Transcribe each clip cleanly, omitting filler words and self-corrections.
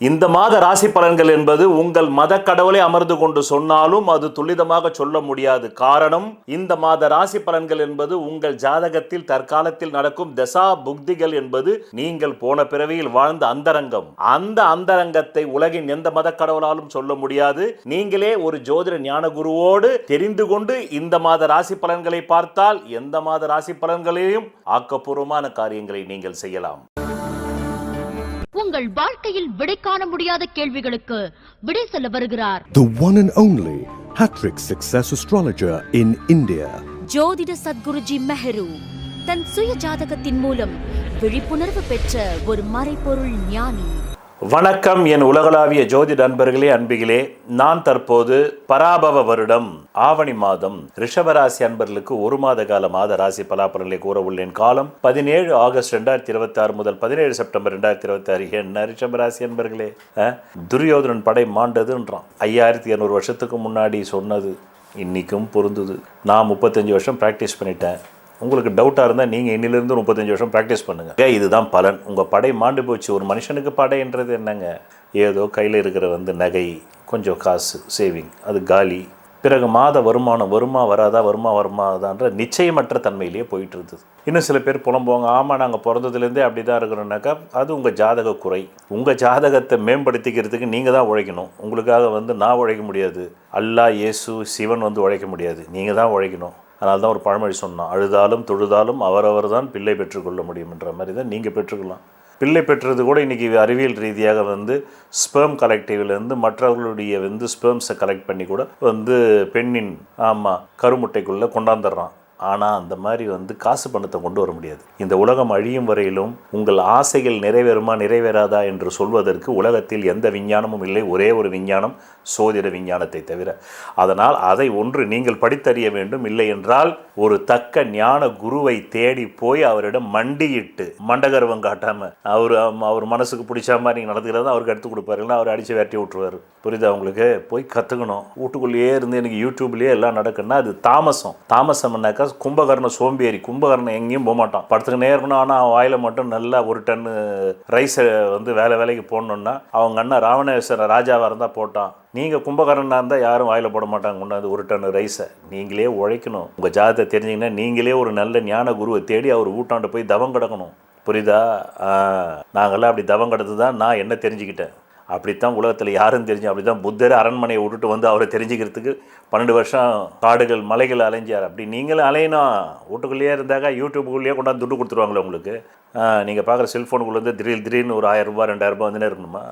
இந்த மாத ராசி பலன்கள் என்பது உங்கள் மத கடவுளை அமர்ந்து கொண்டு சொன்னாலும் அது துல்லிதமாக சொல்ல முடியாது. காரணம், இந்த மாத ராசி பலன்கள் என்பது உங்கள் ஜாதகத்தில் தற்காலத்தில் நடக்கும் தசா புக்திகள் என்பது நீங்கள் போன பிறவியில் வாழ்ந்த அந்தரங்கம். அந்த அந்தரங்கத்தை உலகின் எந்த மத கடவுளாலும் சொல்ல முடியாது. நீங்களே ஒரு ஜோதிட ஞான குருவோடு தெரிந்து கொண்டு இந்த மாத ராசி பலன்களை பார்த்தால் எந்த மாத ராசி பலன்களையும் ஆக்கப்பூர்வமான காரியங்களை நீங்கள் செய்யலாம். உங்கள் வாழ்க்கையில் விடை காண முடியாத கேள்விகளுக்கு விடை சொல்ல வருகிறார் The one and only Hattrick Success Astrologer in India. ஜோதிட சத்குருஜி மெஹரு தன் சுய ஜாதகத்தின் மூலம் விழிப்புணர்வு பெற்ற ஒரு மறைபொருள் ஞானி. வணக்கம் என் உலகளாவிய ஜோதிட அன்பர்களே, அன்பிகளே. நான் தற்போது பராபவ வருடம் ஆவணி மாதம் ரிஷபராசி அன்பர்களுக்கு ஒரு மாத கால மாத ராசி பலாபலன்களை கூற உள்ளேன். காலம் 17 ஆகஸ்ட் 2026 முதல் 17 செப்டம்பர் 2026. என்ன ரிஷபராசி அன்பர்களே, துரியோதனன் படை மாண்டதுன்றான். 5200 வருஷத்துக்கு முன்னாடி சொன்னது இன்னைக்கும் பொருந்துது. நான் 35 வருஷம் ப்ராக்டிஸ் பண்ணிட்டேன். உங்களுக்கு டவுட்டாக இருந்தால் நீங்கள் இன்னிலிருந்து 35 வருஷம் ப்ராக்டிஸ் பண்ணுங்கள். இதுதான் பலன். உங்கள் படை மாண்டு போச்சு. ஒரு மனுஷனுக்கு படைன்றது என்னங்க, ஏதோ கையில் இருக்கிற நகை, கொஞ்சம் காசு சேவிங், அது காலி. பிறகு மாத வருமானம் வருமா வராதான்ற நிச்சயமற்ற தன்மையிலேயே போயிட்டு இருந்தது. இன்னும் சில பேர் புலம்புவாங்க, ஆமாம் நாங்கள் பிறந்ததுலேருந்தே அப்படி தான் இருக்கிறோன்னாக்கா அது உங்கள் ஜாதக குறை. உங்கள் ஜாதகத்தை மேம்படுத்திக்கிறதுக்கு நீங்கள் தான் உழைக்கணும். உங்களுக்காக நான் உழைக்க முடியாது. அல்லாஹ், இயேசு, சிவன் உழைக்க முடியாது. நீங்கள் தான் உழைக்கணும். அதனால தான் ஒரு பழமொழி சொன்னான், அழுதாலும் தொழுதாலும் அவரவர் தான் பிள்ளை பெற்றுக்கொள்ள முடியும்ன்ற மாதிரி தான் நீங்கள் பெற்றுக்கலாம். பிள்ளை பெற்றது கூட இன்றைக்கி அறிவியல் ரீதியாக ஸ்பெர்ம் கலெக்டிவ்லேருந்து மற்றவர்களுடைய ஸ்பெர்ம்ஸை கலெக்ட் பண்ணி கூட பெண்ணின் கருமுட்டைக்குள்ளே கொண்டாந்துடுறான். ஆனால் அந்த மாதிரி காசு பணத்தை கொண்டு வர முடியாது. இந்த உலகம் அழியும் வரையிலும் உங்கள் ஆசைகள் நிறைவேறுமா நிறைவேறாதா என்று சொல்வதற்கு உலகத்தில் எந்த விஞ்ஞானமும் இல்லை. ஒரே ஒரு விஞ்ஞானம், சோதிட விஞ்ஞானத்தை தவிர. அதனால் அதை ஒன்று நீங்கள் படித்தறிய வேண்டும். இல்லை என்றால் ஒரு தக்க ஞான குருவை தேடி போய் அவரிடம் மண்டியிட்டு மண்டகர்வம் காட்டாமல் அவர் மனசுக்கு பிடிச்ச மாதிரி நீங்கள் நடத்துக்கிறத அவருக்கு எடுத்து கொடுப்பாருன்னா அவர் அடித்து வேட்டி விட்டுருவார். புரியுதா உங்களுக்கு? போய் கற்றுக்கணும். வீட்டுக்குள்ளேயே இருந்து எனக்கு யூடியூப்லேயே எல்லாம் நடக்குன்னா அது தாமசம்னாக்கா கும்பகர்ண சோம்பேறி. கும்பகர்ணம் எங்கேயும் போக மாட்டான், படுத்துக்கினே இருக்கணும். ஆனால் அவன் வாயில் மட்டும் நல்லா ஒரு டன்னு ரைஸை வேலைக்கு போடணுன்னா அவங்க அண்ணன் ராவணேஸ்வர ராஜாவாக இருந்தால் போட்டான். நீங்கள் கும்பகர்ணனாக இருந்தால் யாரும் வாயில் போட மாட்டாங்க. கொண்டாந்து ஒரு டன் ரைஸை நீங்களே உழைக்கணும். உங்கள் ஜாதகத்தை தெரிஞ்சிங்கன்னா நீங்களே ஒரு நல்ல ஞான குருவை தேடி அவர் வீட்டாண்டு போய் தவம் கிடக்கணும். புரியுதா? நாங்கள்லாம் அப்படி தவம் கிடந்து தான் நான் என்ன தெரிஞ்சுக்கிட்டேன். அப்படித்தான் உலகத்தில் யாரும் தெரிஞ்சு. அப்படி தான் புத்தர் அரண்மனையை விட்டுட்டு அவரை தெரிஞ்சுக்கிறதுக்கு 12 வருஷம் காடுகள் மலைகள் அலைஞ்சார். அப்படி நீங்களும் அலையணும். வீட்டுக்குள்ளேயே இருந்தாக்கா யூடியூப்புக்குள்ளேயே கொண்டாந்து துட்டு கொடுத்துருவாங்களே உங்களுக்கு. நீங்கள் பார்க்குற செல்ஃபோனுக்குள்ளே திடீர்னு ஒரு 1000 ரூபா 2000 ரூபா இருக்கணுமா?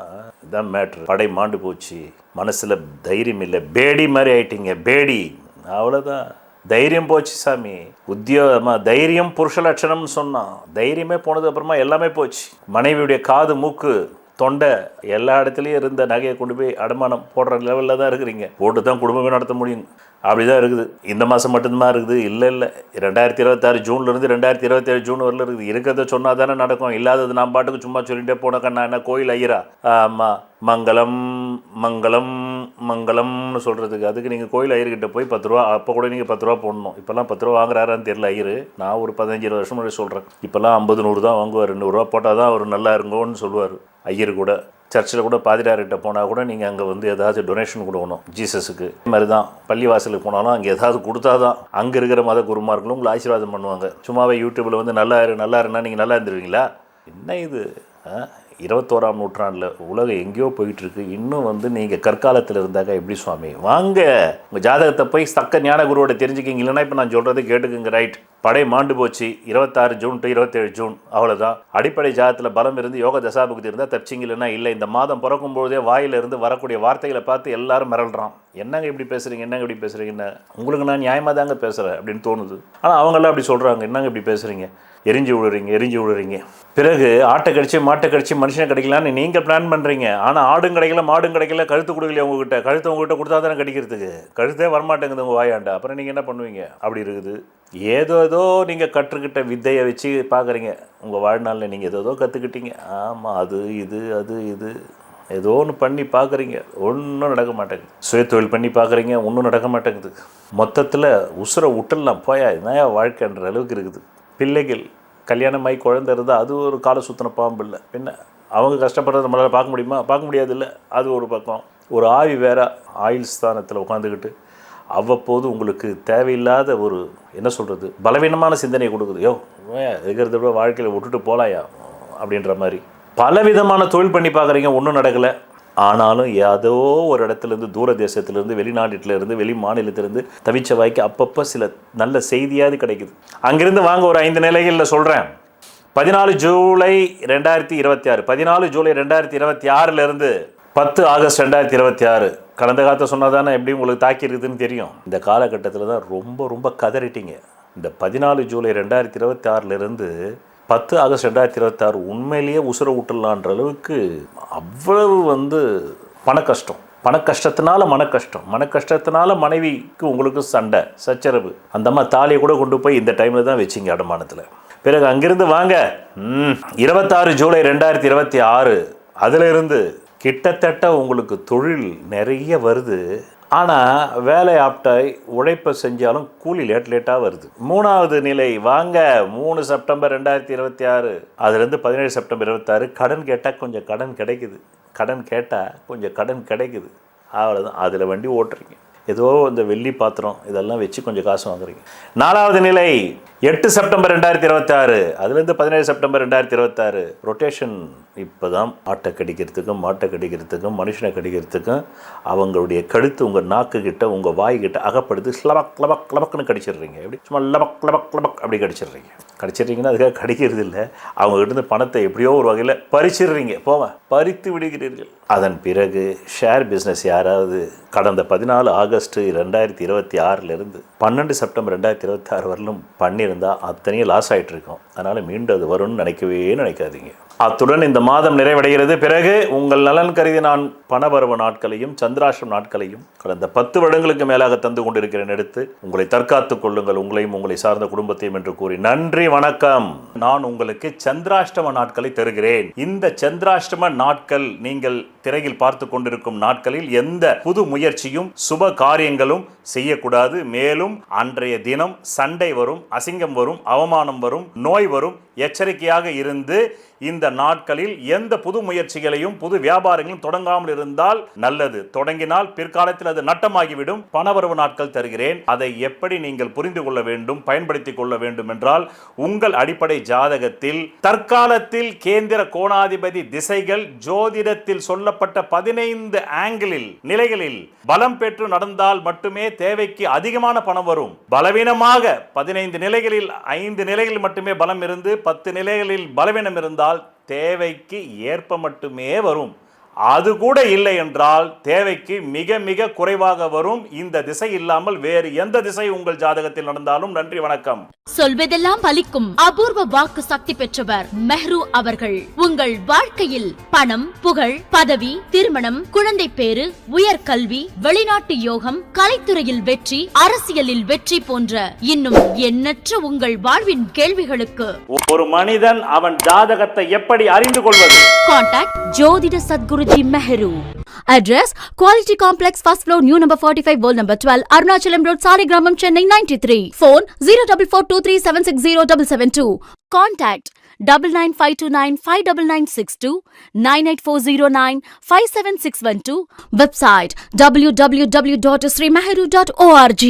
இதுதான் மேட்ரு. படை மாண்டு போச்சு. மனசில் தைரியம் இல்லை. பேடி மாதிரி ஆயிட்டீங்க. பேடி, அவ்வளோதான். தைரியம் போச்சு சாமி. தைரியம் புருஷ லட்சணம்னு சொன்னான். தைரியமே போனது அப்புறமா எல்லாமே போச்சு. மனைவியுடைய காது, மூக்கு, தொண்டை, எல்லா இடத்துலையும் இருந்த நகையை கொண்டு போய் அடமானம் போடுற லெவலில் தான் இருக்கிறீங்க. போட்டு தான் குடும்பமே நடத்த முடியும். அப்படி தான் இருக்குது. இந்த மாதம் மட்டும்தான் இருக்குது. இல்லை 2026 ஜூன்லேருந்து 2027 ஜூன் வரல இருக்குது. இருக்கிறத சொன்னால் தானே நடக்கும். இல்லாதது நான் பாட்டுக்கு சும்மா சொல்லிகிட்டே போனக்கா நான் என்ன கோயில் ஐயரா? ஆமாம், மங்களம் மங்களம் மங்களம்னு சொல்கிறதுக்கு. அதுக்கு நீங்கள் கோயில் ஐயர்கிட்ட போய் 10 ரூபா, அப்போ கூட நீங்கள் 10 ரூபா போடணும். இப்போல்லாம் 10 ரூபா வாங்குறாரான்னு தெரியல ஐயர். நான் ஒரு 15-20 வருஷம் முன்னாடி சொல்கிறேன். இப்போல்லாம் 50-100 தான் வாங்குவார். 200 ரூபா போட்டால் தான் அவர் நல்லா இருங்கோன்னு சொல்லுவார் ஐயர். கூட சர்ச்சில் கூட பாதிரியார்கிட்ட போனால் கூட நீங்கள் அங்கே ஏதாவது டொனேஷன் கொடுக்கணும் ஜீசஸுக்கு. இது மாதிரி தான் பள்ளிவாசலுக்கு போனாலும் அங்கே ஏதாவது கொடுத்தா தான் அங்கே இருக்கிற மத குருமார்களும் உங்களை ஆசீர்வாதம் பண்ணுவாங்க. சும்மாவே யூடியூப்பில் நல்லா இருந்தால் நீங்கள் நல்லா இருந்துருவீங்களா? என்ன இது? 21ஆம் நூற்றாண்டில் உலகம் எங்கேயோ போயிட்டுருக்கு. இன்னும் நீங்கள் கற்காலத்தில் இருந்தாக்கா எப்படி சுவாமி? வாங்க உங்கள் ஜாதகத்தை போய் தக்க ஞான குருவோட தெரிஞ்சுக்கிங்க. இல்லைன்னா இப்போ நான் சொல்கிறது கேட்டுக்குங்க. ரைட், படை மாண்டு போச்சு. 26 ஜூன் to 27 ஜூன், அவ்வளோதான். அடிப்படை ஜாதகத்தில் பலம் இருந்து யோக தசாபுக்தி இருந்தால் தப்பிச்சிங்க. இல்லைன்னா இல்லை. இந்த மாதம் பிறக்கும்போதே வாயிலிருந்து வரக்கூடிய வார்த்தைகளை பார்த்து எல்லாரும் மிரள்றான். என்னங்க இப்படி பேசுகிறீங்கன்னு உங்களுக்கு நான் நியாயமாக தாங்க பேசுகிறேன் அப்படின்னு தோணுது. ஆனால் அவங்களாம் அப்படி சொல்கிறாங்க, என்னங்க இப்படி பேசுகிறீங்க, எரிஞ்சு விடுறீங்க. பிறகு ஆட்டை கடிச்சு மாட்டை கடிச்சு மனுஷனை கிடைக்கலான்னு நீங்கள் பிளான் பண்ணுறீங்க. ஆனால் ஆடும் கிடைக்கல, மாடும் கிடைக்கல, கழுத்து கொடுக்கல உங்ககிட்ட. கழுத்து உங்ககிட்ட கொடுத்தா தானே கடிக்கிறதுக்கு. கழுத்தே வரமாட்டேங்குது உங்கள் வாயாண்டா. அப்புறம் நீங்கள் என்ன பண்ணுவீங்க? அப்படி இருக்குது. ஏதோ நீங்கள் கற்றுக்கிட்ட வித்தையை வச்சு பார்க்குறீங்க. உங்கள் வாழ்நாளில் நீங்கள் ஏதோ கற்றுக்கிட்டீங்க. ஆமாம், அது இது ஏதோ ஒன்று பண்ணி பார்க்குறீங்க, ஒன்றும் நடக்க மாட்டேங்குது. சுயத்தொழில் பண்ணி பார்க்குறீங்க, ஒன்றும் நடக்க மாட்டேங்குது. மொத்தத்தில் உசுரை விட்டுலாம் போயா என்னையா வாழ்க்கைன்ற அளவுக்கு இருக்குது. பிள்ளைகள் கல்யாணமாகி குழந்தை இருந்தால் அது ஒரு காலை சுற்றின பாம்பு இல்லை. பின்ன அவங்க கஷ்டப்படுறத நம்மளால் பார்க்க முடியுமா? பார்க்க முடியாதுல்ல. அது ஒரு பக்கம். ஒரு ஆவி வேற ஆயுள் ஸ்தானத்தில் உட்காந்துக்கிட்டு அவ்வப்போது உங்களுக்கு தேவையில்லாத ஒரு என்ன சொல்கிறது பலவீனமான சிந்தனையை கொடுக்குது. யோ இருக்கிறத விட வாழ்க்கையில் விட்டுட்டு போகலாயா அப்படின்ற மாதிரி பலவிதமான தொழில் பண்ணி பார்க்குறீங்க, ஒன்றும் நடக்கலை. ஆனாலும் ஏதோ ஒரு இடத்துலேருந்து தூர தேசத்துலேருந்து வெளிநாட்டிலேருந்து வெளி மாநிலத்திலேருந்து தவிச்ச வாய்க்கு அப்பப்போ சில நல்ல செய்தியாவது கிடைக்குது. அங்கேருந்து வாங்க ஒரு 5 நிலைகளில் சொல்கிறேன். 14 ஜூலை 2026, 14 ஜூலை 2026 10 ஆகஸ்ட் 2026 கடந்த காலத்தை சொன்னால் தானே எப்படி உங்களுக்கு தாக்கியிருக்குதுன்னு தெரியும். இந்த காலகட்டத்தில் தான் ரொம்ப ரொம்ப கதறிட்டீங்க. இந்த 14 ஜூலை 2026 10 ஆகஸ்ட் 2026 உண்மையிலேயே உசுர விட்டுலான்ற அளவுக்கு அவ்வளவு பண கஷ்டத்தினால மன கஷ்டத்தினால மனைவிக்கு உங்களுக்கு சண்டை சச்சரவு. அந்த அம்மா தாலியை கூட கொண்டு போய் இந்த டைமில் தான் வச்சிங்க அடமானத்தில். பிறகு அங்கிருந்து வாங்க 26 ஜூலை 2026 அதிலிருந்து கிட்டத்தட்ட உங்களுக்கு தொழில் நிறைய வருது. ஆனால் வேலை ஆப்டாய் உழைப்பை செஞ்சாலும் கூலி லேட்டாக வருது. 3வது நிலை வாங்க 3 செப்டம்பர் 2026 அதுலேருந்து 17 செப்டம்பர் 26 கடன் கேட்டால் கொஞ்சம் கடன் கிடைக்குது. அவ்வளோதான். அதில் வண்டி ஓட்டுறீங்க. ஏதோ இந்த வெள்ளி பாத்திரம் இதெல்லாம் வச்சு கொஞ்சம் காசு வாங்குறீங்க. 4வது நிலை 8 செப்டம்பர் 2026 அதுலேருந்து 17 செப்டம்பர் 2026 ரொட்டேஷன். இப்போ தான் மாட்டை கடிக்கிறதுக்கும் மனுஷனை கடிக்கிறதுக்கும் அவங்களுடைய கழுத்து உங்கள் நாக்கு கிட்ட உங்கள் வாய்கிட்ட அகப்படுத்து லபக்னு கடிச்சிடுறீங்க. எப்படி சும்மா லபக் அப்படி கடிச்சிடுறீங்கன்னா அதுக்காக கடிக்கிறது இல்லை. அவங்ககிட்ட பணத்தை எப்படியோ ஒரு வகையில் பறிச்சிடுறீங்க. பறித்து விடுகிறீர்கள். அதன் பிறகு ஷேர் பிஸ்னஸ் யாராவது கடந்த 14 ஆகஸ்ட் 2026 12 செப்டம்பர் 2026 வரலும் பண்ணியிருந்தால் அத்தனையும் லாஸ் ஆகிட்டு இருக்கும். அதனால் மீண்டும் அது வரும்னு நினைக்காதீங்க. அத்துடன் இந்த மாதம் நிறைவடைகிறது. பிறகு உங்கள் நலன் கருதி நான் பணபரவ நாட்களையும் சந்திராஷ்டம் நாட்களையும் கடந்த 10 வருடங்களுக்கு மேலாக தந்து கொண்டிருக்கிறேன். எடுத்து உங்களை தற்காத்துக் கொள்ளுங்கள், உங்களையும் உங்களை சார்ந்த குடும்பத்தையும் என்று கூறி நன்றி வணக்கம். நான் உங்களுக்கு சந்திராஷ்டம நாட்களை தருகிறேன். இந்த சந்திராஷ்டம நாட்கள் நீங்கள் திரையில் பார்த்து கொண்டிருக்கும் நாட்களில் எந்த புது முயற்சியும் சுப காரியங்களும் செய்யக்கூடாது. மேலும் அன்றைய தினம் சண்டை வரும், அசிங்கம் வரும், அவமானம் வரும், நோய் வரும். எச்சரிக்கையாக இருந்து இந்த நாட்களில் எந்த புது முயற்சிகளையும் புது வியாபாரங்களையும் தொடங்காமல் இருந்தால் நல்லது. தொடங்கினால் பிற்காலத்தில் அது நட்டமாகிவிடும். பணவரவு நாட்கள் தருகிறேன். அதை எப்படி நீங்கள் புரிந்து கொள்ள வேண்டும், பயன்படுத்திக் கொள்ள வேண்டும் என்றால் உங்கள் அடிப்படை ஜாதகத்தில் தற்காலத்தில் கேந்திர கோணாதிபதி திசைகள் ஜோதிடத்தில் சொல்லப்பட்ட 15 ஆங்கிளில் நிலைகளில் பலம் பெற்று நடந்தால் மட்டுமே தேவைக்கு அதிகமான பணம் வரும். பலவீனமாக 15 நிலைகளில் 5 நிலைகளில் மட்டுமே பலம் இருந்து 10 நிலைகளில் பலவீனம் இருந்தால் தேவைக்கு ஏற்ப மட்டுமே வரும். அது கூட இல்லை என்றால் தேவைக்கு மிக மிக குறைவாக வரும். இந்த திசை இல்லாமல் வேறு எந்த திசை உங்கள் ஜாதகத்தில் நடந்தாலும் நன்றி வணக்கம். சொல்வதெல்லாம் பலிக்கும் அபூர்வ வாக்கு சக்தி பெற்றவர் மெஹ்ரு அவர்கள். உங்கள் வாழ்க்கையில் பணம், புகழ், பதவி, திருமணம், குழந்தை பேறு, உயர்கல்வி, வெளிநாட்டு யோகம், கலைத்துறையில் வெற்றி, அரசியலில் வெற்றி போன்ற இன்னும் எண்ணற்ற உங்கள் வாழ்வின் கேள்விகளுக்கு ஒரு மனிதன் அவன் ஜாதகத்தை எப்படி அறிந்து கொள்வது? கான்டாக்ட் ஜோதிட Sadguruji Mehru. Address Quality Complex, first floor, new number 45, wall number 12, Arunachalam Road, Saligramam, Chennai 93. Phone 04423760772. Contact 9952959962, 98409 57612. Website www.srimehru.org.